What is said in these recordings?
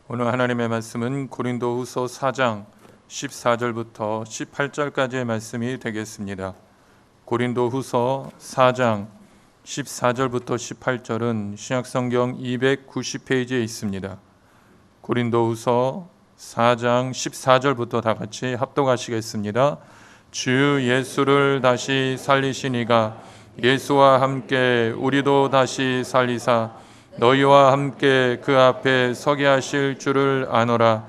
오늘 하나님의 말씀은 고린도후서 4장 14절부터 18절까지의 말씀이 되겠습니다. 고린도후서 4장 14절부터 18절은 신약성경 290페이지에 있습니다. 고린도후서 4장 14절부터 다 같이 합독하시겠습니다. 주 예수를 다시 살리시니가 예수와 함께 우리도 다시 살리사 너희와 함께 그 앞에 서게 하실 줄을 아노라.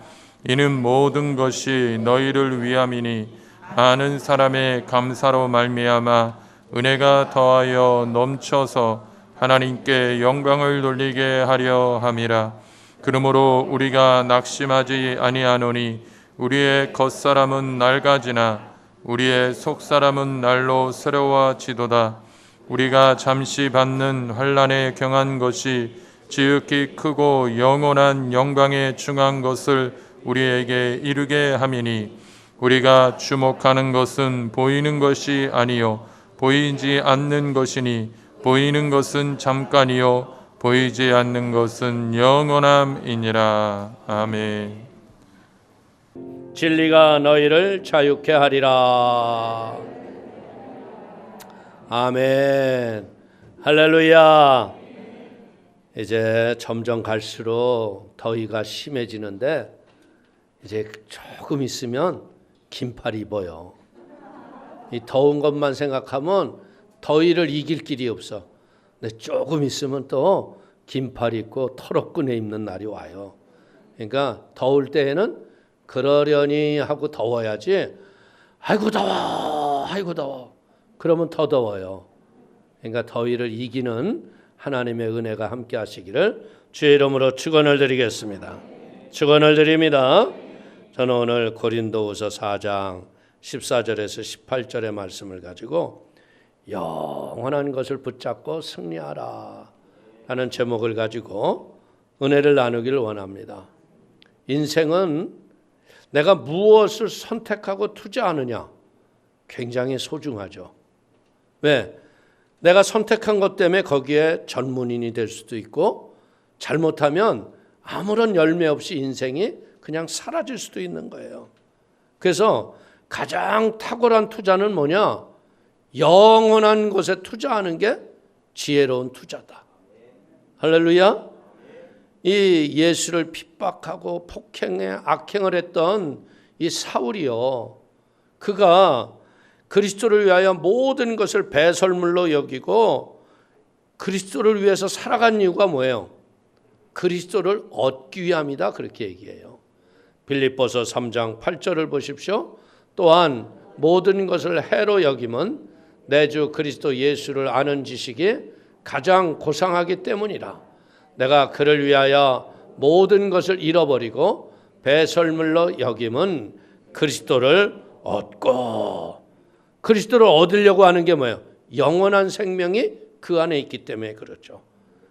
이는 모든 것이 너희를 위함이니 아는 사람의 감사로 말미암아 은혜가 더하여 넘쳐서 하나님께 영광을 돌리게 하려 함이라. 그러므로 우리가 낙심하지 아니하노니 우리의 겉사람은 낡아지나 우리의 속사람은 날로 새로워지도다. 우리가 잠시 받는 환난에 경한 것이 지극히 크고 영원한 영광에 중한 것을 우리에게 이루게 함이니 우리가 주목하는 것은 보이는 것이 아니요 보이지 않는 것이니 보이는 것은 잠깐이요 보이지 않는 것은 영원함이니라. 아멘. 진리가 너희를 자유케 하리라. 아멘. 할렐루야. 이제 점점 갈수록 더위가 심해지는데 이제 조금 있으면 긴팔 입어요. 이 더운 것만 생각하면 더위를 이길 길이 없어. 근데 조금 있으면 또 긴팔 입고 털옷끈에 입는 날이 와요. 그러니까 더울 때에는 그러려니 하고 더워야지. 아이고 더워, 아이고 더워. 그러면 더 더워요. 그러니까 더위를 이기는 하나님의 은혜가 함께 하시기를 주의 이름으로 축원을 드리겠습니다. 축원을 드립니다. 저는 오늘 고린도후서 4장 14절에서 18절의 말씀을 가지고 영원한 것을 붙잡고 승리하라 라는 제목을 가지고 은혜를 나누기를 원합니다. 인생은 내가 무엇을 선택하고 투자하느냐 굉장히 소중하죠. 왜? 내가 선택한 것 때문에 거기에 전문인이 될 수도 있고 잘못하면 아무런 열매 없이 인생이 그냥 사라질 수도 있는 거예요. 그래서 가장 탁월한 투자는 뭐냐? 영원한 것에 투자하는 게 지혜로운 투자다. 할렐루야. 이 예수를 핍박하고 폭행해 악행을 했던 이 사울이요. 그가 그리스도를 위하여 모든 것을 배설물로 여기고 그리스도를 위해서 살아간 이유가 뭐예요? 그리스도를 얻기 위함이다. 그렇게 얘기해요. 빌립보서 3장 8절을 보십시오. 또한 모든 것을 해로 여김은 내 주 그리스도 예수를 아는 지식이 가장 고상하기 때문이라. 내가 그를 위하여 모든 것을 잃어버리고 배설물로 여김은 그리스도를 얻고, 그리스도를 얻으려고 하는 게 뭐예요? 영원한 생명이 그 안에 있기 때문에 그렇죠.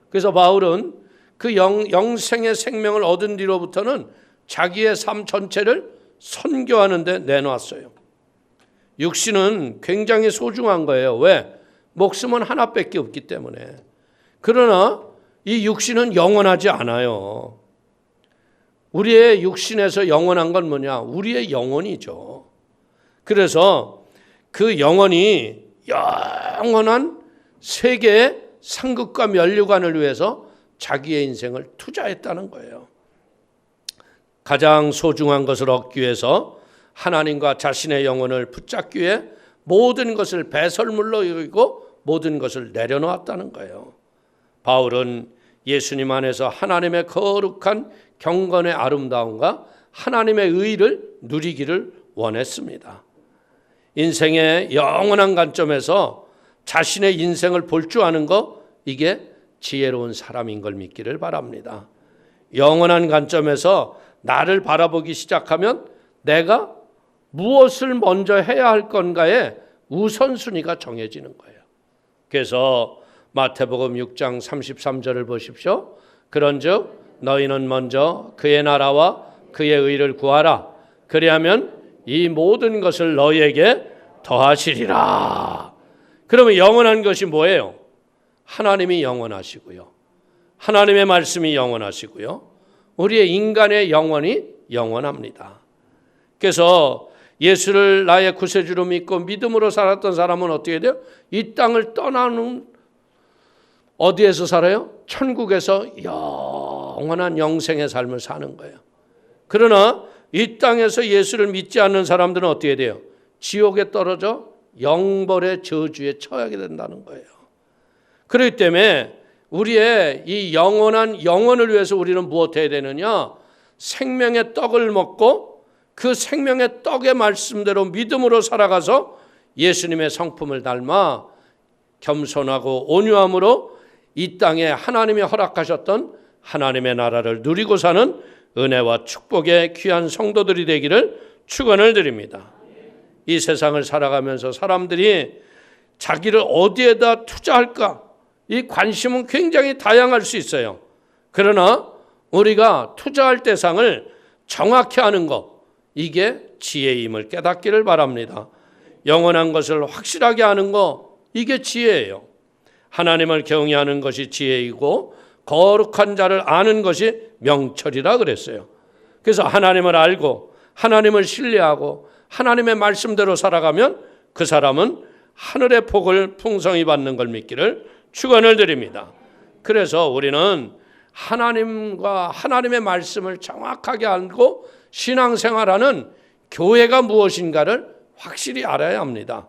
그래서 바울은 그 영생의 생명을 얻은 뒤로부터는 자기의 삶 전체를 선교하는 데 내놓았어요. 육신은 굉장히 소중한 거예요. 왜? 목숨은 하나밖에 없기 때문에. 그러나 이 육신은 영원하지 않아요. 우리의 육신에서 영원한 건 뭐냐? 우리의 영혼이죠. 그래서 그 영혼이 영원한 세계의 상급과 면류관을 위해서 자기의 인생을 투자했다는 거예요. 가장 소중한 것을 얻기 위해서 하나님과 자신의 영혼을 붙잡기 위해 모든 것을 배설물로 여기고 모든 것을 내려놓았다는 거예요. 바울은 예수님 안에서 하나님의 거룩한 경건의 아름다움과 하나님의 의를 누리기를 원했습니다. 인생의 영원한 관점에서 자신의 인생을 볼 줄 아는 거, 이게 지혜로운 사람인 걸 믿기를 바랍니다. 영원한 관점에서 나를 바라보기 시작하면 내가 무엇을 먼저 해야 할 건가에 우선순위가 정해지는 거예요. 그래서 마태복음 6장 33절을 보십시오. 그런즉 너희는 먼저 그의 나라와 그의 의를 구하라. 그리하면 이 모든 것을 너희에게 더하시리라. 그러면 영원한 것이 뭐예요? 하나님이 영원하시고요. 하나님의 말씀이 영원하시고요. 우리의 인간의 영혼이 영원합니다. 그래서 예수를 나의 구세주로 믿고 믿음으로 살았던 사람은 어떻게 돼요? 이 땅을 떠나는 어디에서 살아요? 천국에서 영원한 영생의 삶을 사는 거예요. 그러나 이 땅에서 예수를 믿지 않는 사람들은 어떻게 돼요? 지옥에 떨어져 영벌의 저주에 처하게 된다는 거예요. 그렇기 때문에 우리의 이 영원한 영혼을 위해서 우리는 무엇 해야 되느냐? 생명의 떡을 먹고 그 생명의 떡의 말씀대로 믿음으로 살아가서 예수님의 성품을 닮아 겸손하고 온유함으로 이 땅에 하나님이 허락하셨던 하나님의 나라를 누리고 사는 은혜와 축복의 귀한 성도들이 되기를 축원을 드립니다. 이 세상을 살아가면서 사람들이 자기를 어디에다 투자할까? 이 관심은 굉장히 다양할 수 있어요. 그러나 우리가 투자할 대상을 정확히 아는 것, 이게 지혜임을 깨닫기를 바랍니다. 영원한 것을 확실하게 아는 것, 이게 지혜예요. 하나님을 경외하는 것이 지혜이고 거룩한 자를 아는 것이 명철이라 그랬어요. 그래서 하나님을 알고 하나님을 신뢰하고 하나님의 말씀대로 살아가면 그 사람은 하늘의 복을 풍성히 받는 걸 믿기를 축원을 드립니다. 그래서 우리는 하나님과 하나님의 말씀을 정확하게 알고 신앙생활하는 교회가 무엇인가를 확실히 알아야 합니다.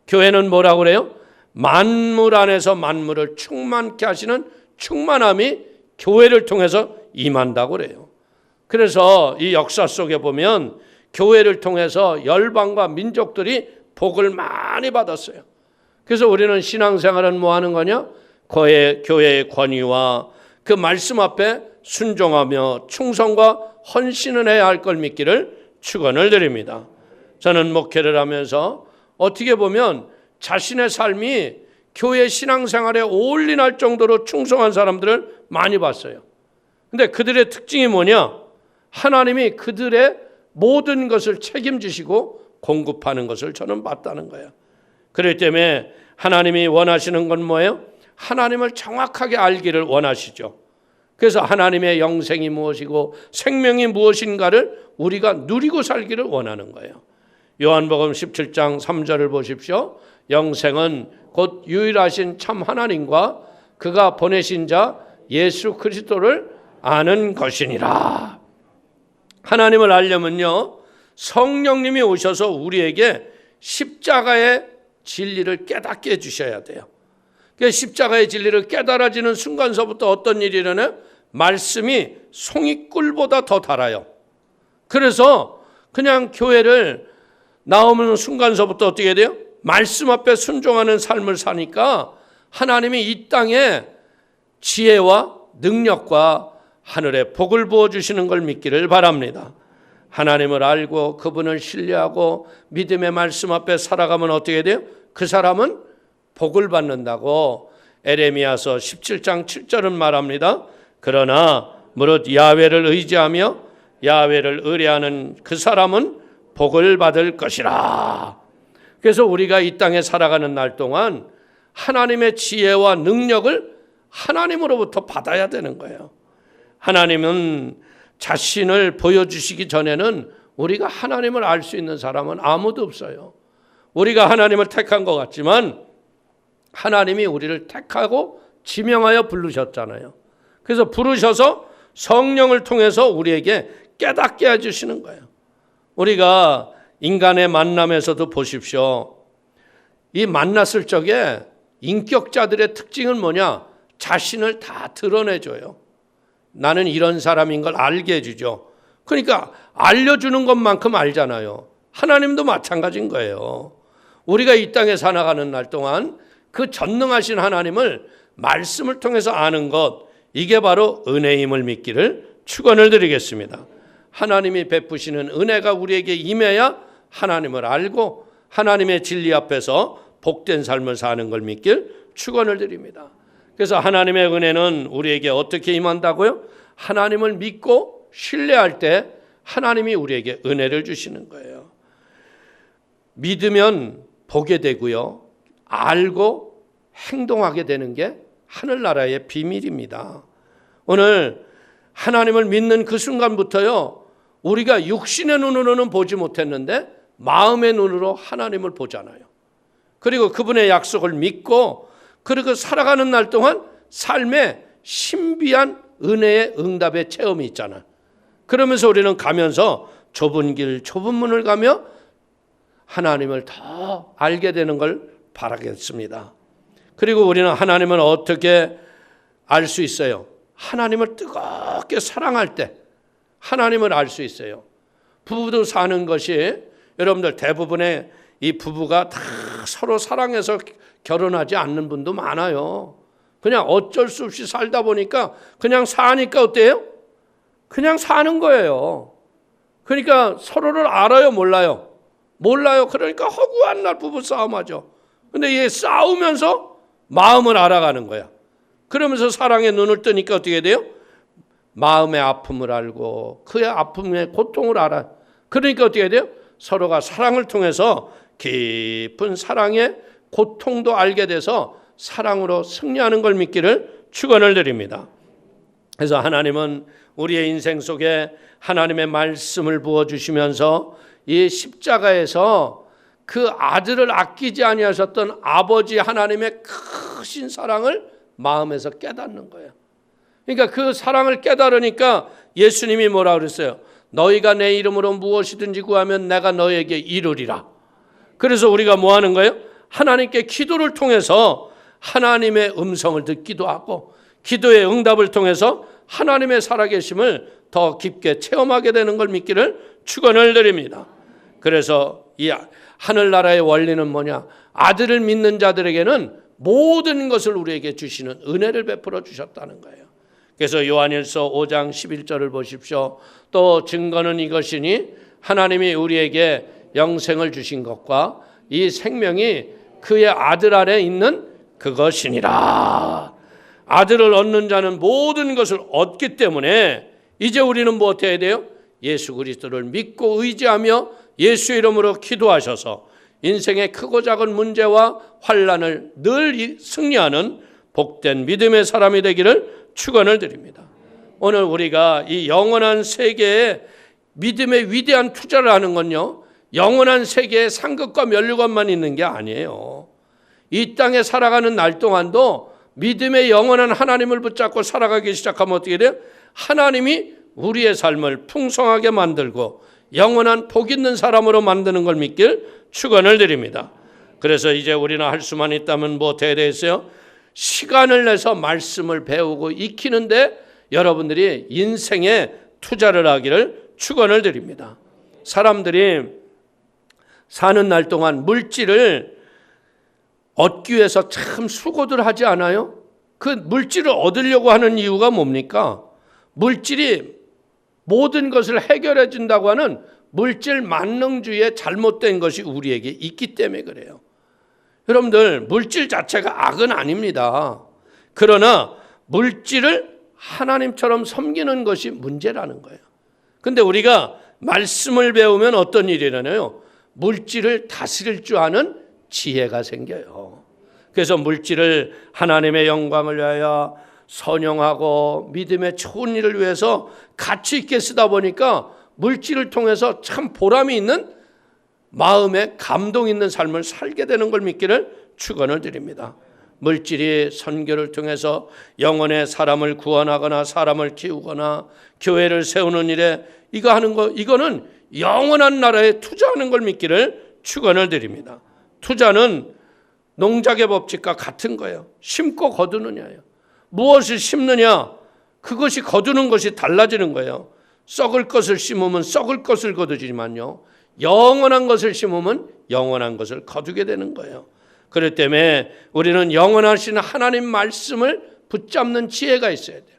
교회는 뭐라고 그래요? 만물 안에서 만물을 충만케 하시는 충만함이 교회를 통해서 임한다고 그래요. 그래서 이 역사 속에 보면 교회를 통해서 열방과 민족들이 복을 많이 받았어요. 그래서 우리는 신앙생활은 뭐 하는 거냐? 교회의 권위와 그 말씀 앞에 순종하며 충성과 헌신을 해야 할 걸 믿기를 축원을 드립니다. 저는 목회를 하면서 어떻게 보면 자신의 삶이 교회 신앙생활에 올인할 정도로 충성한 사람들을 많이 봤어요. 근데 그들의 특징이 뭐냐? 하나님이 그들의 모든 것을 책임지시고 공급하는 것을 저는 봤다는 거예요. 그렇기 때문에 하나님이 원하시는 건 뭐예요? 하나님을 정확하게 알기를 원하시죠. 그래서 하나님의 영생이 무엇이고 생명이 무엇인가를 우리가 누리고 살기를 원하는 거예요. 요한복음 17장 3절을 보십시오. 영생은 곧 유일하신 참 하나님과 그가 보내신 자 예수 그리스도를 아는 것이니라. 하나님을 알려면요, 성령님이 오셔서 우리에게 십자가의 진리를 깨닫게 해주셔야 돼요. 그러니까 십자가의 진리를 깨달아지는 순간서부터 어떤 일이 일어나요? 말씀이 송이꿀보다 더 달아요. 그래서 그냥 교회를 나오는 순간서부터 어떻게 돼요? 말씀 앞에 순종하는 삶을 사니까 하나님이 이 땅에 지혜와 능력과 하늘의 복을 부어주시는 걸 믿기를 바랍니다. 하나님을 알고 그분을 신뢰하고 믿음의 말씀 앞에 살아가면 어떻게 돼요? 그 사람은 복을 받는다고 에레미야서 17장 7절은 말합니다. 그러나 무릇 야훼를 의지하며 야훼를 의뢰하는 그 사람은 복을 받을 것이라. 그래서 우리가 이 땅에 살아가는 날 동안 하나님의 지혜와 능력을 하나님으로부터 받아야 되는 거예요. 하나님은 자신을 보여주시기 전에는 우리가 하나님을 알 수 있는 사람은 아무도 없어요. 우리가 하나님을 택한 것 같지만 하나님이 우리를 택하고 지명하여 부르셨잖아요. 그래서 부르셔서 성령을 통해서 우리에게 깨닫게 해주시는 거예요. 우리가 인간의 만남에서도 보십시오. 이 만났을 적에 인격자들의 특징은 뭐냐? 자신을 다 드러내줘요. 나는 이런 사람인 걸 알게 해주죠. 그러니까 알려주는 것만큼 알잖아요. 하나님도 마찬가지인 거예요. 우리가 이 땅에 살아가는 날 동안 그 전능하신 하나님을 말씀을 통해서 아는 것, 이게 바로 은혜임을 믿기를 축원을 드리겠습니다. 하나님이 베푸시는 은혜가 우리에게 임해야 하나님을 알고 하나님의 진리 앞에서 복된 삶을 사는 걸 믿길 축원을 드립니다. 그래서 하나님의 은혜는 우리에게 어떻게 임한다고요? 하나님을 믿고 신뢰할 때 하나님이 우리에게 은혜를 주시는 거예요. 믿으면 보게 되고요. 알고 행동하게 되는 게 하늘나라의 비밀입니다. 오늘 하나님을 믿는 그 순간부터요, 우리가 육신의 눈으로는 보지 못했는데 마음의 눈으로 하나님을 보잖아요. 그리고 그분의 약속을 믿고 그리고 살아가는 날 동안 삶에 신비한 은혜의 응답의 체험이 있잖아요. 그러면서 우리는 가면서 좁은 길, 좁은 문을 가며 하나님을 더 알게 되는 걸 바라겠습니다. 그리고 우리는 하나님을 어떻게 알 수 있어요? 하나님을 뜨겁게 사랑할 때 하나님을 알 수 있어요. 부부도 사는 것이, 여러분들 대부분의 이 부부가 다 서로 사랑해서 결혼하지 않는 분도 많아요. 그냥 어쩔 수 없이 살다 보니까 그냥 사니까 어때요? 그냥 사는 거예요. 그러니까 서로를 알아요, 몰라요? 몰라요. 그러니까 허구한 날 부부 싸움하죠. 근데 얘 싸우면서 마음을 알아가는 거야. 그러면서 사랑의 눈을 뜨니까 어떻게 돼요? 마음의 아픔을 알고 그의 아픔의 고통을 알아요. 그러니까 어떻게 돼요? 서로가 사랑을 통해서 깊은 사랑의 고통도 알게 돼서 사랑으로 승리하는 걸 믿기를 축원을 드립니다. 그래서 하나님은 우리의 인생 속에 하나님의 말씀을 부어주시면서 이 십자가에서 그 아들을 아끼지 아니하셨던 아버지 하나님의 크신 사랑을 마음에서 깨닫는 거예요. 그러니까 그 사랑을 깨달으니까 예수님이 뭐라 그랬어요? 너희가 내 이름으로 무엇이든지 구하면 내가 너에게 이루리라. 그래서 우리가 뭐 하는 거예요? 하나님께 기도를 통해서 하나님의 음성을 듣기도 하고 기도의 응답을 통해서 하나님의 살아계심을 더 깊게 체험하게 되는 걸 믿기를 축원을 드립니다. 그래서 이 하늘나라의 원리는 뭐냐? 아들을 믿는 자들에게는 모든 것을 우리에게 주시는 은혜를 베풀어 주셨다는 거예요. 그래서 요한일서 5장 11절을 보십시오. 또 증거는 이것이니 하나님이 우리에게 영생을 주신 것과 이 생명이 그의 아들 안에 있는 그것이니라. 아들을 얻는 자는 모든 것을 얻기 때문에 이제 우리는 뭐 어떻게 해야 돼요? 예수 그리스도를 믿고 의지하며 예수 이름으로 기도하셔서 인생의 크고 작은 문제와 환난을 늘 승리하는 복된 믿음의 사람이 되기를 축원을 드립니다. 오늘 우리가 이 영원한 세계에 믿음의 위대한 투자를 하는 건요, 영원한 세계에 상급과 면류관만 있는 게 아니에요. 이 땅에 살아가는 날 동안도 믿음의 영원한 하나님을 붙잡고 살아가기 시작하면 어떻게 돼요? 하나님이 우리의 삶을 풍성하게 만들고 영원한 복 있는 사람으로 만드는 걸 믿길 축원을 드립니다. 그래서 이제 우리는 할 수만 있다면 뭐 어떻게 되겠어요? 시간을 내서 말씀을 배우고 익히는데 여러분들이 인생에 투자를 하기를 축원을 드립니다. 사람들이 사는 날 동안 물질을 얻기 위해서 참 수고들 하지 않아요? 그 물질을 얻으려고 하는 이유가 뭡니까? 물질이 모든 것을 해결해 준다고 하는 물질 만능주의의 잘못된 것이 우리에게 있기 때문에 그래요. 여러분들, 물질 자체가 악은 아닙니다. 그러나 물질을 하나님처럼 섬기는 것이 문제라는 거예요. 근데 우리가 말씀을 배우면 어떤 일이 일어나요? 물질을 다스릴 줄 아는 지혜가 생겨요. 그래서 물질을 하나님의 영광을 위하여 선용하고 믿음의 좋은 일을 위해서 가치 있게 쓰다 보니까 물질을 통해서 참 보람이 있는 마음에 감동 있는 삶을 살게 되는 걸 믿기를 축원을 드립니다. 물질이 선교를 통해서 영혼의 사람을 구원하거나 사람을 키우거나 교회를 세우는 일에 이거 하는 거, 이거는 영원한 나라에 투자하는 걸 믿기를 축원을 드립니다. 투자는 농작의 법칙과 같은 거예요. 심고 거두느냐예요. 무엇을 심느냐, 그것이 거두는 것이 달라지는 거예요. 썩을 것을 심으면 썩을 것을 거두지만요, 영원한 것을 심으면 영원한 것을 거두게 되는 거예요. 그렇기 때문에 우리는 영원하신 하나님 말씀을 붙잡는 지혜가 있어야 돼요.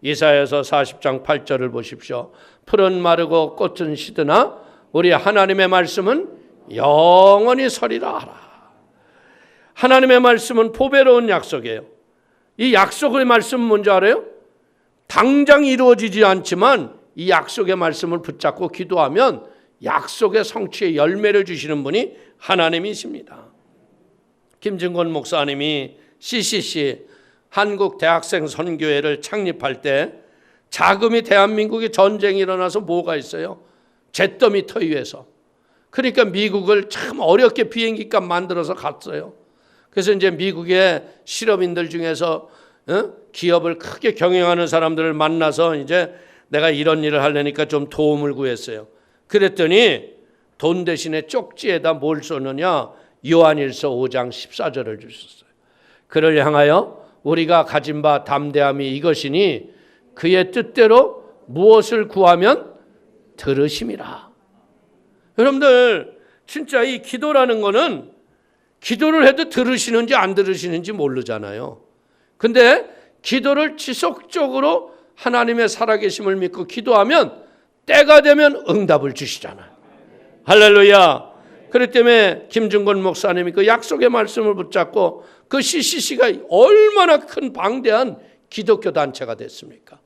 이사야서 40장 8절을 보십시오. 풀은 마르고 꽃은 시드나 우리 하나님의 말씀은 영원히 서리라 하라. 하나님의 말씀은 보배로운 약속이에요. 이 약속의 말씀은 뭔지 알아요? 당장 이루어지지 않지만 이 약속의 말씀을 붙잡고 기도하면 약속의 성취의 열매를 주시는 분이 하나님이십니다. 김증권 목사님이 CCC 한국 대학생 선교회를 창립할 때 자금이 대한민국에 전쟁이 일어나서 뭐가 있어요? 잿더미터 위에서. 그러니까 미국을 참 어렵게 비행기값 만들어서 갔어요. 그래서 이제 미국의 실업인들 중에서 기업을 크게 경영하는 사람들을 만나서 이제 내가 이런 일을 하려니까 좀 도움을 구했어요. 그랬더니 돈 대신에 쪽지에다 뭘 썼느냐? 요한일서 5장 14절을 주셨어요. 그를 향하여 우리가 가진 바 담대함이 이것이니 그의 뜻대로 무엇을 구하면 들으심이라. 여러분들 진짜 이 기도라는 거는 기도를 해도 들으시는지 안 들으시는지 모르잖아요. 근데 기도를 지속적으로 하나님의 살아계심을 믿고 기도하면 때가 되면 응답을 주시잖아요. 할렐루야. 그렇기 때문에 김중건 목사님이 그 약속의 말씀을 붙잡고 그 CCC가 얼마나 큰 방대한 기독교 단체가 됐습니까?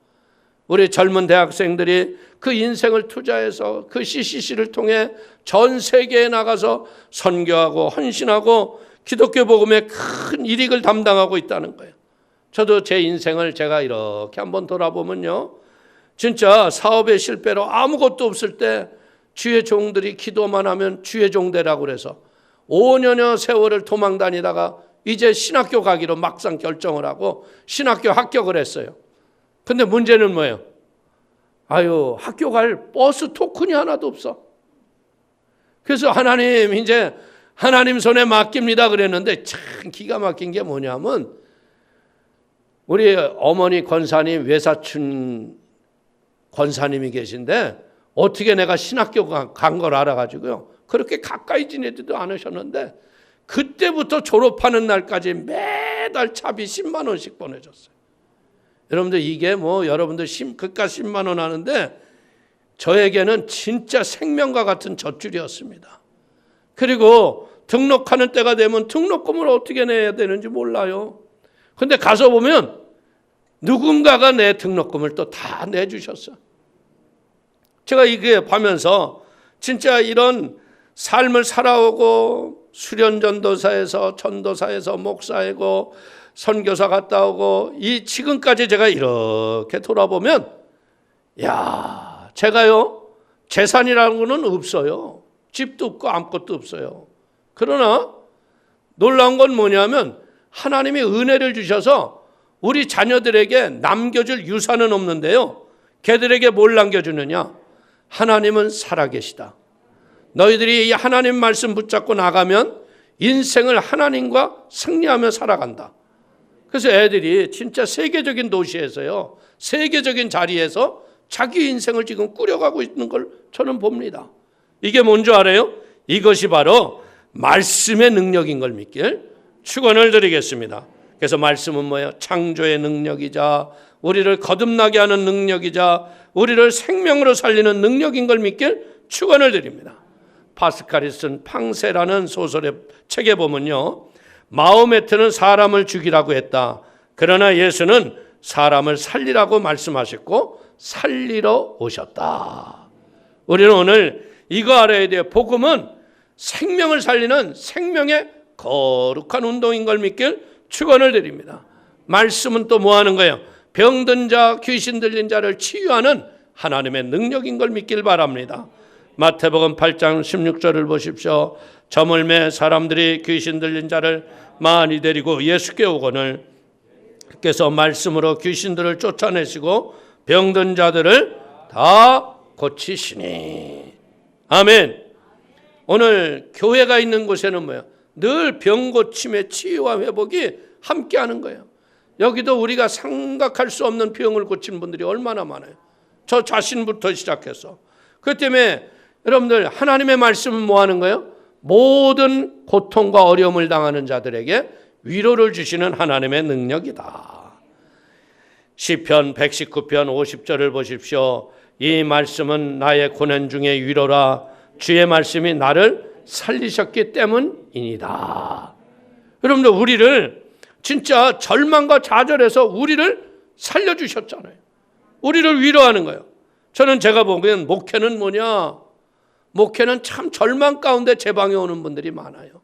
우리 젊은 대학생들이 그 인생을 투자해서 그 CCC를 통해 전 세계에 나가서 선교하고 헌신하고 기독교 복음의 큰 일익을 담당하고 있다는 거예요. 저도 제 인생을 제가 이렇게 한번 돌아보면요, 진짜 사업의 실패로 아무것도 없을 때 주의 종들이 기도만 하면 주의 종되라고 그래서 5년여 세월을 도망 다니다가 이제 신학교 가기로 막상 결정을 하고 신학교 합격을 했어요. 근데 문제는 뭐예요? 학교 갈 버스 토큰이 하나도 없어. 그래서 하나님, 이제 하나님 손에 맡깁니다 그랬는데 참 기가 막힌 게 뭐냐면 우리 어머니 권사님, 외사촌 권사님이 계신데 어떻게 내가 신학교 간 걸 알아가지고요, 그렇게 가까이 지내지도 않으셨는데 그때부터 졸업하는 날까지 매달 차비 10만 원씩 보내줬어요. 여러분들 이게 뭐 여러분들 그깟 10만 원 하는데 저에게는 진짜 생명과 같은 젖줄이었습니다. 그리고 등록하는 때가 되면 등록금을 어떻게 내야 되는지 몰라요. 근데 가서 보면 누군가가 내 등록금을 또 다 내주셨어요. 제가 이게 보면서 진짜 이런 삶을 살아오고 수련전도사에서 전도사에서 목사이고 선교사 갔다 오고 이 지금까지 제가 이렇게 돌아보면 제가요 재산이라는 거는 없어요. 집도 없고 아무것도 없어요. 그러나 놀라운 건 뭐냐면 하나님이 은혜를 주셔서 우리 자녀들에게 남겨줄 유산은 없는데요, 걔들에게 뭘 남겨주느냐? 하나님은 살아계시다. 너희들이 이 하나님 말씀 붙잡고 나가면 인생을 하나님과 승리하며 살아간다. 그래서 애들이 진짜 세계적인 도시에서요, 세계적인 자리에서 자기 인생을 지금 꾸려가고 있는 걸 저는 봅니다. 이게 뭔지 알아요? 이것이 바로 말씀의 능력인 걸 믿길 축원을 드리겠습니다. 그래서 말씀은 뭐예요? 창조의 능력이자 우리를 거듭나게 하는 능력이자 우리를 생명으로 살리는 능력인 걸 믿길 축원을 드립니다. 파스칼이 쓴 팡세라는 소설의 책에 보면요, 마호메트는 사람을 죽이라고 했다. 그러나 예수는 사람을 살리라고 말씀하셨고 살리러 오셨다. 우리는 오늘 이거 알아야 돼요. 복음은 생명을 살리는 생명의 거룩한 운동인 걸 믿길 축원을 드립니다. 말씀은 또 뭐 하는 거예요? 병든 자, 귀신 들린 자를 치유하는 하나님의 능력인 걸 믿길 바랍니다. 마태복음 8장 16절을 보십시오. 저물매 사람들이 귀신 들린 자를 많이 데리고 예수께 오거늘 께서 말씀으로 귀신들을 쫓아내시고 병든 자들을 다 고치시니. 아멘. 오늘 교회가 있는 곳에는 뭐예요? 늘 병고침의 치유와 회복이 함께하는 거예요. 여기도 우리가 생각할 수 없는 병을 고친 분들이 얼마나 많아요. 저 자신부터 시작해서. 그렇기 때문에 여러분들 하나님의 말씀은 뭐 하는 거예요? 모든 고통과 어려움을 당하는 자들에게 위로를 주시는 하나님의 능력이다. 시편 119편 50절을 보십시오. 이 말씀은 나의 고난 중의 위로라. 주의 말씀이 나를 살리셨기 때문이니다. 여러분들 우리를 진짜 절망과 좌절에서 우리를 살려주셨잖아요. 우리를 위로하는 거예요. 저는 제가 보기엔 목회는 뭐냐? 목회는 참 절망 가운데 제 방에 오는 분들이 많아요.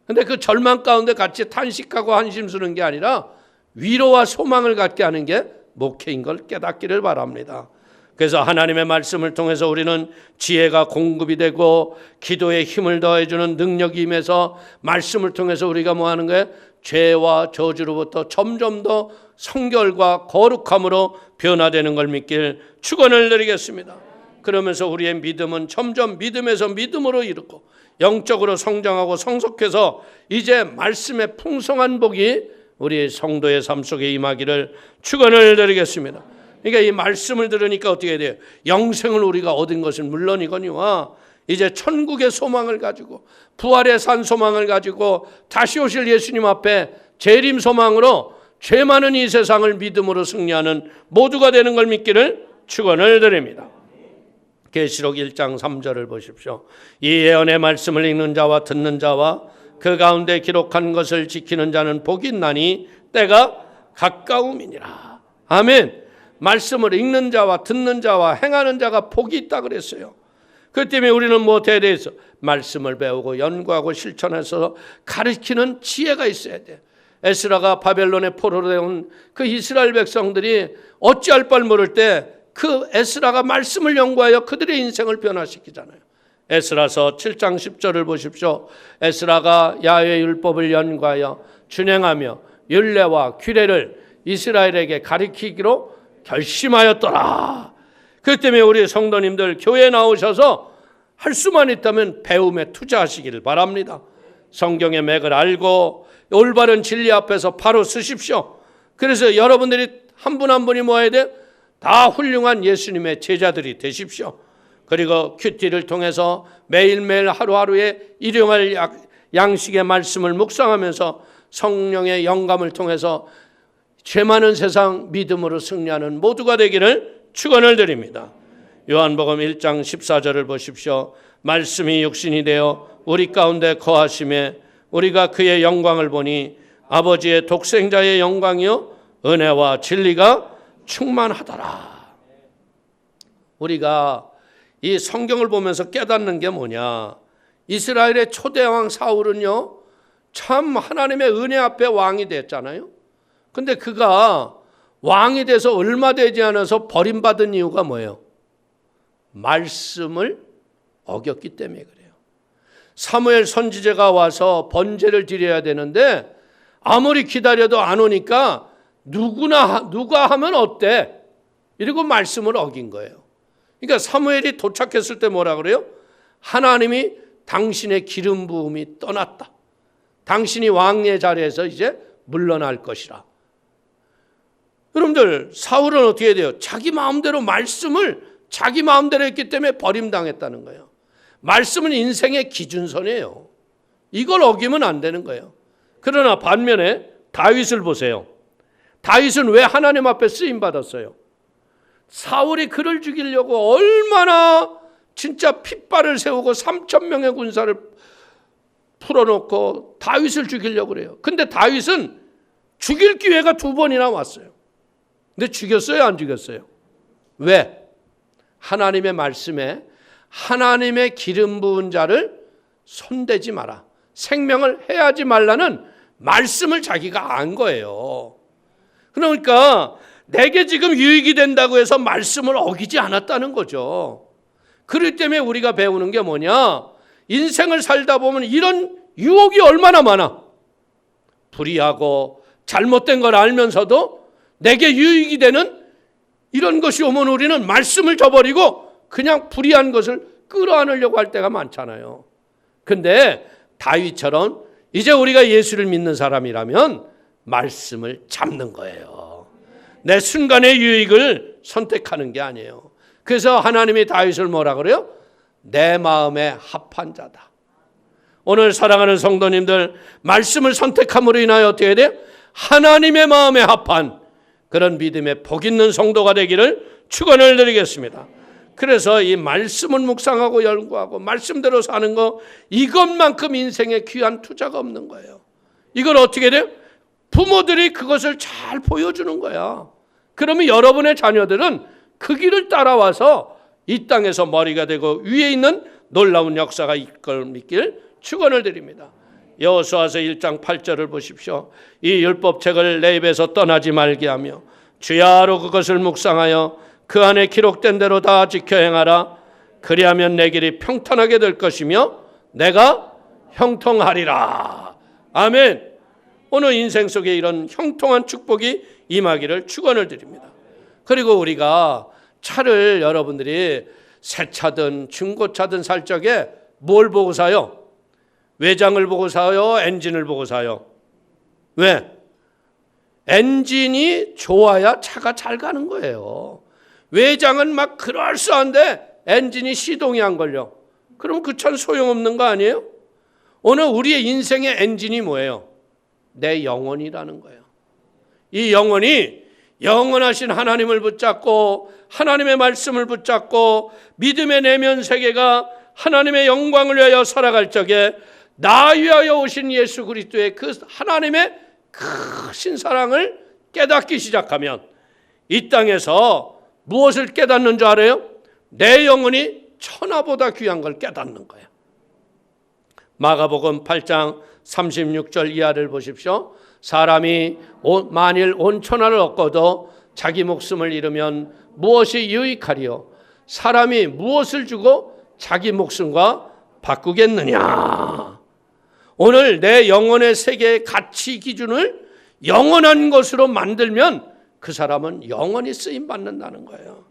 근데 그 절망 가운데 같이 탄식하고 한심스러운 게 아니라 위로와 소망을 갖게 하는 게 목회인 걸 깨닫기를 바랍니다. 그래서 하나님의 말씀을 통해서 우리는 지혜가 공급이 되고 기도에 힘을 더해주는 능력이 임해서 말씀을 통해서 우리가 뭐 하는 거예요? 죄와 저주로부터 점점 더 성결과 거룩함으로 변화되는 걸 믿길 축원을 드리겠습니다. 그러면서 우리의 믿음은 점점 믿음에서 믿음으로 이르고 영적으로 성장하고 성숙해서 이제 말씀의 풍성한 복이 우리 성도의 삶 속에 임하기를 축원을 드리겠습니다. 그러니까 이 말씀을 들으니까 어떻게 돼요? 영생을 우리가 얻은 것은 물론이거니와 이제 천국의 소망을 가지고 부활의 산 소망을 가지고 다시 오실 예수님 앞에 재림 소망으로 죄 많은 이 세상을 믿음으로 승리하는 모두가 되는 걸 믿기를 축원을 드립니다. 계시록 1장 3절을 보십시오. 이 예언의 말씀을 읽는 자와 듣는 자와 그 가운데 기록한 것을 지키는 자는 복이 있나니 때가 가까움이니라. 아멘. 말씀을 읽는 자와 듣는 자와 행하는 자가 복이 있다 그랬어요. 그 때문에 우리는 무엇에 대해서 말씀을 배우고 연구하고 실천해서 가르치는 지혜가 있어야 돼. 에스라가 바벨론에 포로되어 온 그 이스라엘 백성들이 어찌할 바를 모를 때 그 에스라가 말씀을 연구하여 그들의 인생을 변화시키잖아요. 에스라서 7장 10절을 보십시오. 에스라가 야훼 율법을 연구하여 준행하며 율례와 규례를 이스라엘에게 가르치기로 결심하였더라. 그 때문에 우리 성도님들 교회에 나오셔서 할 수만 있다면 배움에 투자하시기를 바랍니다. 성경의 맥을 알고 올바른 진리 앞에서 바로 쓰십시오. 그래서 여러분들이 한 분 한 분이 뭐 해야 돼? 다 훌륭한 예수님의 제자들이 되십시오. 그리고 큐티를 통해서 매일매일 하루하루의 일용할 양식의 말씀을 묵상하면서 성령의 영감을 통해서 죄 많은 세상 믿음으로 승리하는 모두가 되기를 축원을 드립니다. 요한복음 1장 14절을 보십시오. 말씀이 육신이 되어 우리 가운데 거하심에 우리가 그의 영광을 보니 아버지의 독생자의 영광이요 은혜와 진리가 충만하더라. 우리가 이 성경을 보면서 깨닫는 게 뭐냐? 이스라엘의 초대왕 사울은요 참 하나님의 은혜 앞에 왕이 됐잖아요. 근데 그가 왕이 돼서 얼마 되지 않아서 버림받은 이유가 뭐예요? 말씀을 어겼기 때문에 그래요. 사무엘 선지자가 와서 번제를 드려야 되는데 아무리 기다려도 안 오니까 누가 하면 어때? 이러고 말씀을 어긴 거예요. 그러니까 사무엘이 도착했을 때 뭐라 그래요? 하나님이 당신의 기름 부음이 떠났다. 당신이 왕의 자리에서 이제 물러날 것이라. 여러분들 사울은 어떻게 돼요? 자기 마음대로 말씀을 자기 마음대로 했기 때문에 버림당했다는 거예요. 말씀은 인생의 기준선이에요. 이걸 어기면 안 되는 거예요. 그러나 반면에 다윗을 보세요. 다윗은 왜 하나님 앞에 쓰임받았어요? 사울이 그를 죽이려고 얼마나 진짜 핏발을 세우고 3,000명의 군사를 풀어놓고 다윗을 죽이려고 그래요. 근데 다윗은 죽일 기회가 2번이나 왔어요. 근데 죽였어요? 안 죽였어요? 왜? 하나님의 말씀에 하나님의 기름 부은 자를 손대지 마라. 생명을 해하지 말라는 말씀을 자기가 안 거예요. 그러니까 내게 지금 유익이 된다고 해서 말씀을 어기지 않았다는 거죠. 그렇기 때문에 우리가 배우는 게 뭐냐? 인생을 살다 보면 이런 유혹이 얼마나 많아. 불의하고 잘못된 걸 알면서도 내게 유익이 되는 이런 것이 오면 우리는 말씀을 저버리고 그냥 불의한 것을 끌어안으려고 할 때가 많잖아요. 근데 다윗처럼 이제 우리가 예수를 믿는 사람이라면 말씀을 잡는 거예요. 내 순간의 유익을 선택하는 게 아니에요. 그래서 하나님이 다윗을 뭐라 그래요? 내 마음에 합한 자다. 오늘 사랑하는 성도님들, 말씀을 선택함으로 인하여 어떻게 돼요? 하나님의 마음에 합한 그런 믿음의 복 있는 성도가 되기를 축원을 드리겠습니다. 그래서 이 말씀을 묵상하고 연구하고 말씀대로 사는 거, 이것만큼 인생에 귀한 투자가 없는 거예요. 이걸 어떻게 돼요? 부모들이 그것을 잘 보여주는 거야. 그러면 여러분의 자녀들은 그 길을 따라와서 이 땅에서 머리가 되고 위에 있는 놀라운 역사가 이걸 믿길 축원을 드립니다. 여호수아서 1장 8절을 보십시오. 이 율법책을 내 입에서 떠나지 말게 하며 주야로 그것을 묵상하여 그 안에 기록된 대로 다 지켜 행하라. 그리하면 내 길이 평탄하게 될 것이며 내가 형통하리라. 아멘. 오늘 인생 속에 이런 형통한 축복이 임하기를 축원을 드립니다. 그리고 우리가 차를 여러분들이 새 차든 중고차든 살 적에 뭘 보고 사요? 외장을 보고 사요? 엔진을 보고 사요? 왜? 엔진이 좋아야 차가 잘 가는 거예요. 외장은 막 그럴싸한데 엔진이 시동이 안 걸려. 그럼 그 차는 소용없는 거 아니에요? 오늘 우리의 인생의 엔진이 뭐예요? 내 영혼이라는 거예요. 이 영혼이 영원하신 하나님을 붙잡고 하나님의 말씀을 붙잡고 믿음의 내면 세계가 하나님의 영광을 위하여 살아갈 적에 나 위하여 오신 예수 그리스도의 그 하나님의 크신 사랑을 깨닫기 시작하면 이 땅에서 무엇을 깨닫는 줄 알아요? 내 영혼이 천하보다 귀한 걸 깨닫는 거예요. 마가복음 8장 36절 이하를 보십시오. 사람이 만일 온 천하를 얻고도 자기 목숨을 잃으면 무엇이 유익하리요? 사람이 무엇을 주고 자기 목숨과 바꾸겠느냐? 오늘 내 영혼의 세계의 가치 기준을 영원한 것으로 만들면 그 사람은 영원히 쓰임 받는다는 거예요.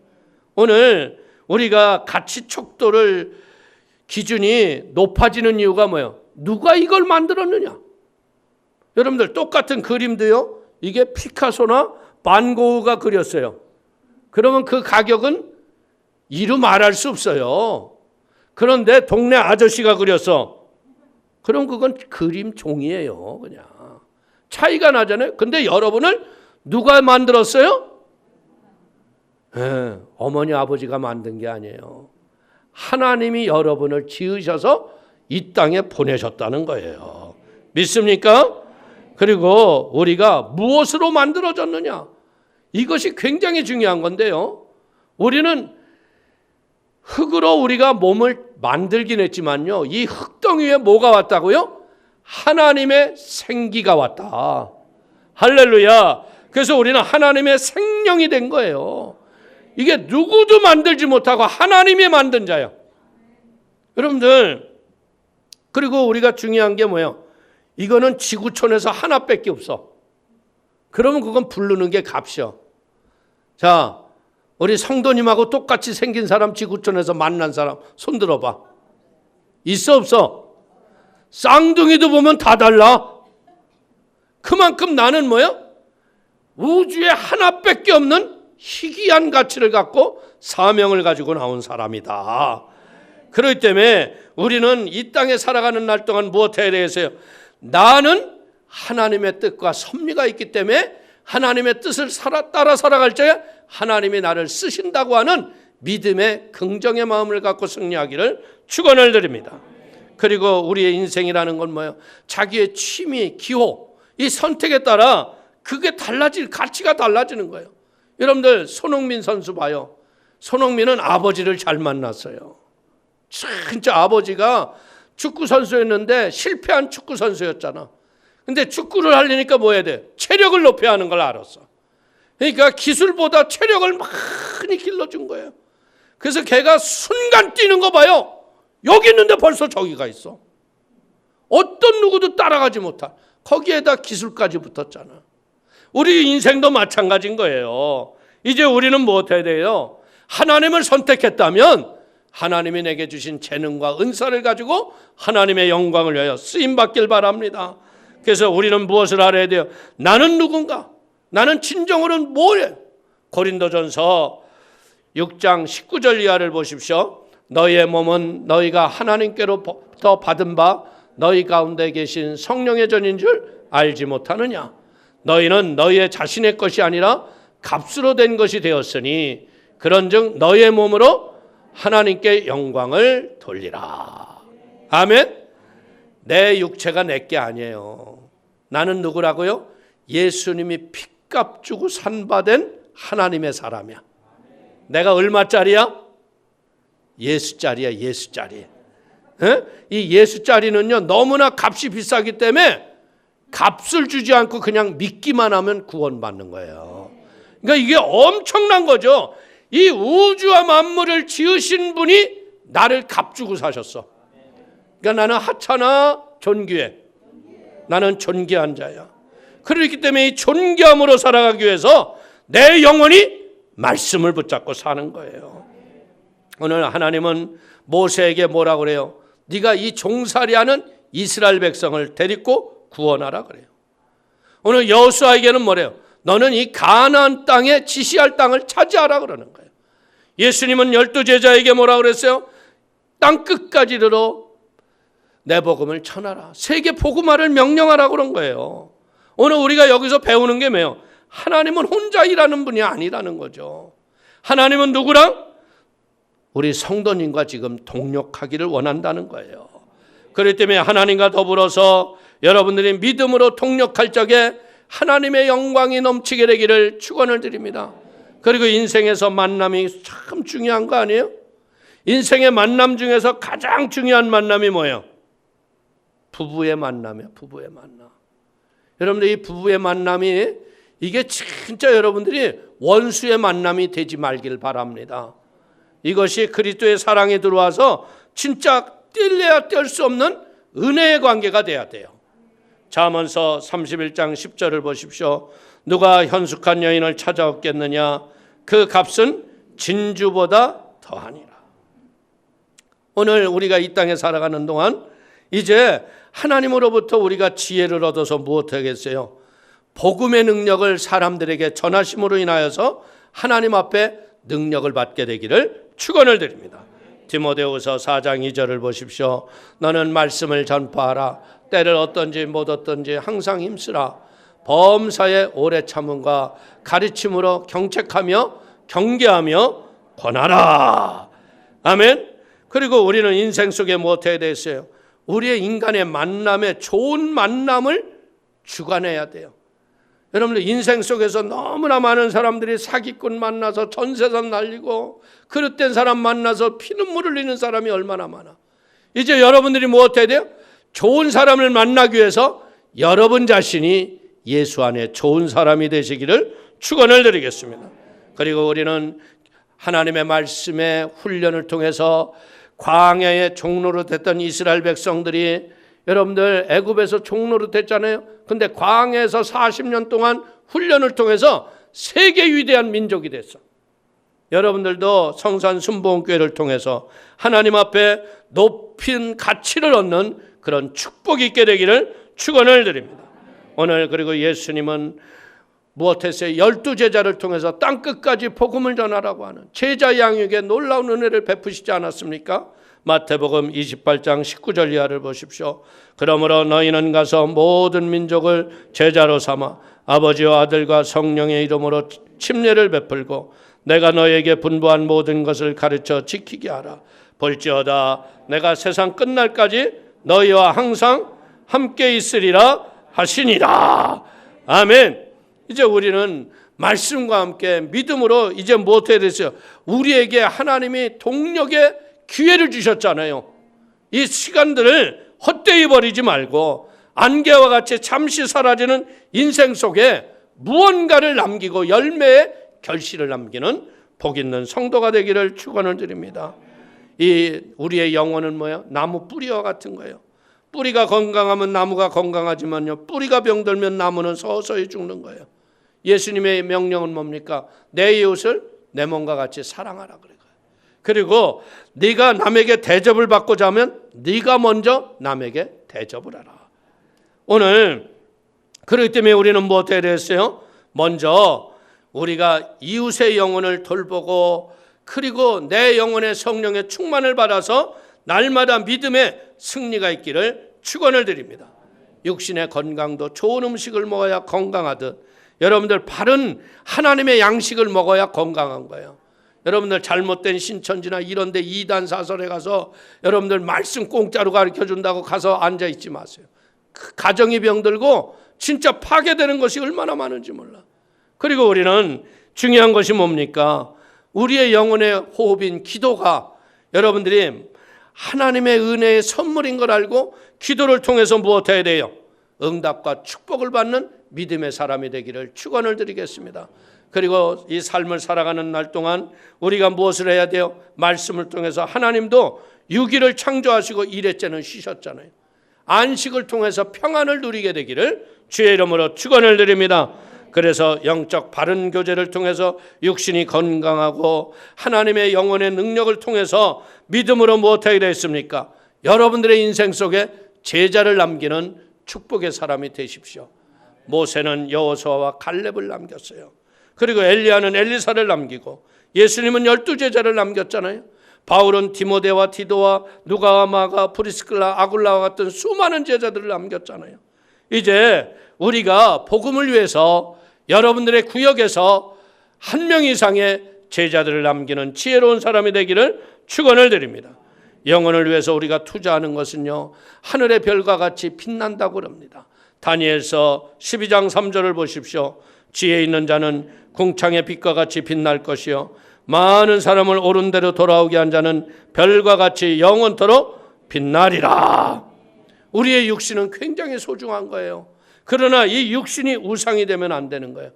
오늘 우리가 가치 척도를 기준이 높아지는 이유가 뭐예요? 누가 이걸 만들었느냐? 여러분들 똑같은 그림도요. 이게 피카소나 반고흐가 그렸어요. 그러면 그 가격은 이루 말할 수 없어요. 그런데 동네 아저씨가 그렸어. 그럼 그건 그림 종이에요. 그냥 차이가 나잖아요. 근데 여러분을 누가 만들었어요? 어머니 아버지가 만든 게 아니에요. 하나님이 여러분을 지으셔서 이 땅에 보내셨다는 거예요. 믿습니까? 그리고 우리가 무엇으로 만들어졌느냐? 이것이 굉장히 중요한 건데요. 우리는 흙으로 우리가 몸을 만들긴 했지만요. 이 흙덩이에 뭐가 왔다고요? 하나님의 생기가 왔다. 할렐루야. 그래서 우리는 하나님의 생명이 된 거예요. 이게 누구도 만들지 못하고 하나님이 만든 자예요. 여러분들, 그리고 우리가 중요한 게 뭐예요? 이거는 지구촌에서 하나밖에 없어. 그러면 그건 부르는 게 값이요. 자, 우리 성도님하고 똑같이 생긴 사람, 지구촌에서 만난 사람 손 들어봐. 있어 없어? 쌍둥이도 보면 다 달라. 그만큼 나는 뭐야? 우주에 하나밖에 없는 희귀한 가치를 갖고 사명을 가지고 나온 사람이다. 그렇기 때문에 우리는 이 땅에 살아가는 날 동안 무엇에 대해서요? 나는 하나님의 뜻과 섭리가 있기 때문에 하나님의 뜻을 따라 살아갈 적에 하나님이 나를 쓰신다고 하는 믿음의 긍정의 마음을 갖고 승리하기를 축원을 드립니다. 그리고 우리의 인생이라는 건 뭐예요? 자기의 취미, 기호, 이 선택에 따라 그게 가치가 달라지는 거예요. 여러분들 손흥민 선수 봐요. 손흥민은 아버지를 잘 만났어요. 진짜 아버지가 축구 선수였는데 실패한 축구 선수였잖아. 근데 축구를 하려니까 뭐 해야 돼? 체력을 높여야 하는 걸 알았어. 그러니까 기술보다 체력을 많이 길러준 거예요. 그래서 걔가 순간 뛰는 거 봐요. 여기 있는데 벌써 저기가 있어. 어떤 누구도 따라가지 못할. 거기에다 기술까지 붙었잖아. 우리 인생도 마찬가지인 거예요. 이제 우리는 무엇 해야 돼요? 하나님을 선택했다면 하나님이 내게 주신 재능과 은사를 가지고 하나님의 영광을 위하여 쓰임받길 바랍니다. 그래서 우리는 무엇을 알아야 돼요? 나는 누군가? 나는 진정으로는 뭐래? 고린도전서 6장 19절 이하를 보십시오. 너희의 몸은 너희가 하나님께로부터 받은 바 너희 가운데 계신 성령의 전인 줄 알지 못하느냐? 너희는 너희의 자신의 것이 아니라 값으로 된 것이 되었으니 그런즉 너희의 몸으로 하나님께 영광을 돌리라. 아멘. 내 육체가 내게 아니에요. 나는 누구라고요? 예수님이 핏값 주고 산바된 하나님의 사람이야. 내가 얼마짜리야? 예수짜리야. 예수짜리. 이 예수짜리는요 너무나 값이 비싸기 때문에 값을 주지 않고 그냥 믿기만 하면 구원받는 거예요. 그러니까 이게 엄청난 거죠. 이 우주와 만물을 지으신 분이 나를 값주고 사셨어. 그러니까 나는 하찮아 존귀해. 나는 존귀한 자야. 그렇기 때문에 이 존귀함으로 살아가기 위해서 내 영혼이 말씀을 붙잡고 사는 거예요. 오늘 하나님은 모세에게 뭐라고 그래요? 네가 이 종살이하는 이스라엘 백성을 데리고 구원하라 그래요. 오늘 여호수아에게는 뭐래요? 너는 이 가나안 땅에 지시할 땅을 차지하라 그러는 거예요. 예수님은 12제자에게 뭐라고 그랬어요? 땅 끝까지 이르러 내 복음을 전하라. 세계 복음화를 명령하라 그런 거예요. 오늘 우리가 여기서 배우는 게 뭐예요? 하나님은 혼자 일하는 분이 아니라는 거죠. 하나님은 누구랑? 우리 성도님과 지금 동력하기를 원한다는 거예요. 그렇기 때문에 하나님과 더불어서 여러분들이 믿음으로 동력할 적에 하나님의 영광이 넘치게 되기를 축원을 드립니다. 그리고 인생에서 만남이 참 중요한 거 아니에요? 인생의 만남 중에서 가장 중요한 만남이 뭐예요? 부부의 만남이에요. 부부의 만남. 여러분들 이 부부의 만남이 이게 진짜 여러분들이 원수의 만남이 되지 말길 바랍니다. 이것이 그리스도의 사랑에 들어와서 진짜 뗄래야 뗄 수 없는 은혜의 관계가 돼야 돼요. 잠언서 31장 10절을 보십시오. 누가 현숙한 여인을 찾아왔겠느냐? 그 값은 진주보다 더하니라. 오늘 우리가 이 땅에 살아가는 동안 이제 하나님으로부터 우리가 지혜를 얻어서 무엇 하겠어요? 복음의 능력을 사람들에게 전하심으로 인하여서 하나님 앞에 능력을 받게 되기를 축원을 드립니다. 디모데후서 4장 2절을 보십시오. 너는 말씀을 전파하라. 때를 얻든지 못 얻든지 항상 힘쓰라. 범사에 오래 참음과 가르침으로 경책하며 경계하며 권하라. 아멘. 그리고 우리는 인생 속에 무엇 해야 되겠어요? 우리의 인간의 만남에 좋은 만남을 주관해야 돼요. 여러분들 인생 속에서 너무나 많은 사람들이 사기꾼 만나서 전세산 날리고 그릇된 사람 만나서 피눈물을 흘리는 사람이 얼마나 많아. 이제 여러분들이 무엇 해야 돼요? 좋은 사람을 만나기 위해서 여러분 자신이 예수 안에 좋은 사람이 되시기를 축원을 드리겠습니다. 그리고 우리는 하나님의 말씀의 훈련을 통해서 광야의 종로로 됐던 이스라엘 백성들이 여러분들 애굽에서 종로로 됐잖아요. 근데 광야에서 40년 동안 훈련을 통해서 세계 위대한 민족이 됐어. 여러분들도 성산 순복음교회를 통해서 하나님 앞에 높은 가치를 얻는 그런 축복이 있게 되기를 축원을 드립니다. 오늘 그리고 예수님은 무엇했어요? 12제자를 통해서 땅끝까지 복음을 전하라고 하는 제자 양육에 놀라운 은혜를 베푸시지 않았습니까? 마태복음 28장 19절 이하를 보십시오. 그러므로 너희는 가서 모든 민족을 제자로 삼아 아버지와 아들과 성령의 이름으로 침례를 베풀고 내가 너에게 분부한 모든 것을 가르쳐 지키게 하라. 볼지어다 내가 세상 끝날까지 너희와 항상 함께 있으리라 하시니라. 아멘. 이제 우리는 말씀과 함께 믿음으로 이제 무엇 해야 됐어요? 우리에게 하나님이 동력의 기회를 주셨잖아요. 이 시간들을 헛되이 버리지 말고 안개와 같이 잠시 사라지는 인생 속에 무언가를 남기고 열매의 결실을 남기는 복 있는 성도가 되기를 축원을 드립니다. 이 우리의 영혼은 뭐예요? 나무 뿌리와 같은 거예요. 뿌리가 건강하면 나무가 건강하지만요, 뿌리가 병들면 나무는 서서히 죽는 거예요. 예수님의 명령은 뭡니까? 내 이웃을 내 몸과 같이 사랑하라 그래요. 그리고 네가 남에게 대접을 받고자 하면 네가 먼저 남에게 대접을 하라. 오늘 그렇기 때문에 우리는 무엇 해야 되겠어요? 먼저 우리가 이웃의 영혼을 돌보고 그리고 내 영혼의 성령의 충만을 받아서 날마다 믿음의 승리가 있기를 축원을 드립니다. 육신의 건강도 좋은 음식을 먹어야 건강하듯 여러분들 바른 하나님의 양식을 먹어야 건강한 거예요. 여러분들 잘못된 신천지나 이런 데 이단 사설에 가서 여러분들 말씀 공짜로 가르쳐준다고 가서 앉아있지 마세요. 그 가정이 병들고 진짜 파괴되는 것이 얼마나 많은지 몰라. 그리고 우리는 중요한 것이 뭡니까? 우리의 영혼의 호흡인 기도가 여러분들이 하나님의 은혜의 선물인 걸 알고 기도를 통해서 무엇 해야 돼요? 응답과 축복을 받는 믿음의 사람이 되기를 축원을 드리겠습니다. 그리고 이 삶을 살아가는 날 동안 우리가 무엇을 해야 돼요? 말씀을 통해서 하나님도 6일을 창조하시고 1회째는 쉬셨잖아요. 안식을 통해서 평안을 누리게 되기를 주의 이름으로 축원을 드립니다. 그래서 영적 바른 교제를 통해서 육신이 건강하고 하나님의 영혼의 능력을 통해서 믿음으로 무엇하게 되었습니까? 여러분들의 인생 속에 제자를 남기는 축복의 사람이 되십시오. 모세는 여호수아와 갈렙을 남겼어요. 그리고 엘리야는 엘리사를 남기고 예수님은 12제자를 남겼잖아요. 바울은 디모데와 디도와 누가와 마가, 프리스클라, 아굴라와 같은 수많은 제자들을 남겼잖아요. 이제 우리가 복음을 위해서 여러분들의 구역에서 한 명 이상의 제자들을 남기는 지혜로운 사람이 되기를 축원을 드립니다. 영혼을 위해서 우리가 투자하는 것은요, 하늘의 별과 같이 빛난다고 그럽니다. 다니엘서 12장 3절을 보십시오. 지혜 있는 자는 궁창의 빛과 같이 빛날 것이요 많은 사람을 옳은 대로 돌아오게 한 자는 별과 같이 영원토록 빛나리라. 우리의 육신은 굉장히 소중한 거예요. 그러나 이 육신이 우상이 되면 안 되는 거예요.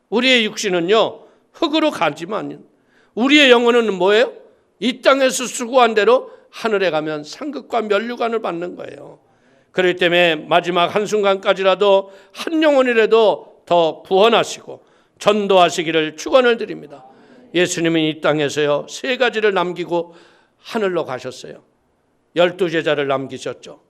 우리의 육신은요, 흙으로 가지만 우리의 영혼은 뭐예요? 이 땅에서 수고한 대로 하늘에 가면 상급과 면류관을 받는 거예요. 그렇기 때문에 마지막 한순간까지라도 한 영혼이라도 더 구원하시고 전도하시기를 축원을 드립니다. 예수님은 이 땅에서요, 3가지를 남기고 하늘로 가셨어요. 12제자를 남기셨죠.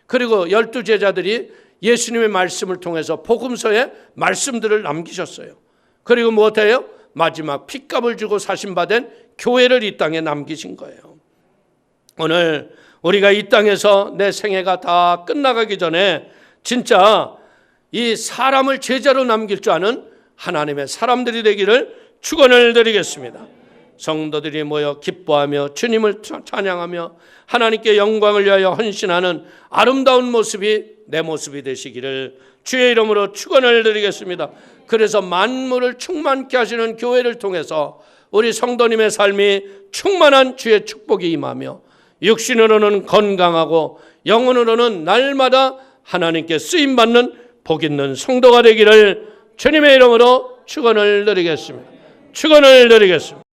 그리고 12제자들이 예수님의 말씀을 통해서 복음서에 말씀들을 남기셨어요. 그리고 무엇해요? 마지막 핏값을 주고 사신받은 교회를 이 땅에 남기신 거예요. 오늘 우리가 이 땅에서 내 생애가 다 끝나가기 전에 진짜 이 사람을 제자로 남길 줄 아는 하나님의 사람들이 되기를 축원을 드리겠습니다. 성도들이 모여 기뻐하며 주님을 찬양하며 하나님께 영광을 위하여 헌신하는 아름다운 모습이 내 모습이 되시기를 주의 이름으로 축원을 드리겠습니다. 그래서 만물을 충만케 하시는 교회를 통해서 우리 성도님의 삶이 충만한 주의 축복이 임하며 육신으로는 건강하고 영혼으로는 날마다 하나님께 쓰임받는 복 있는 성도가 되기를 주님의 이름으로 축원을 드리겠습니다. 축원을 드리겠습니다.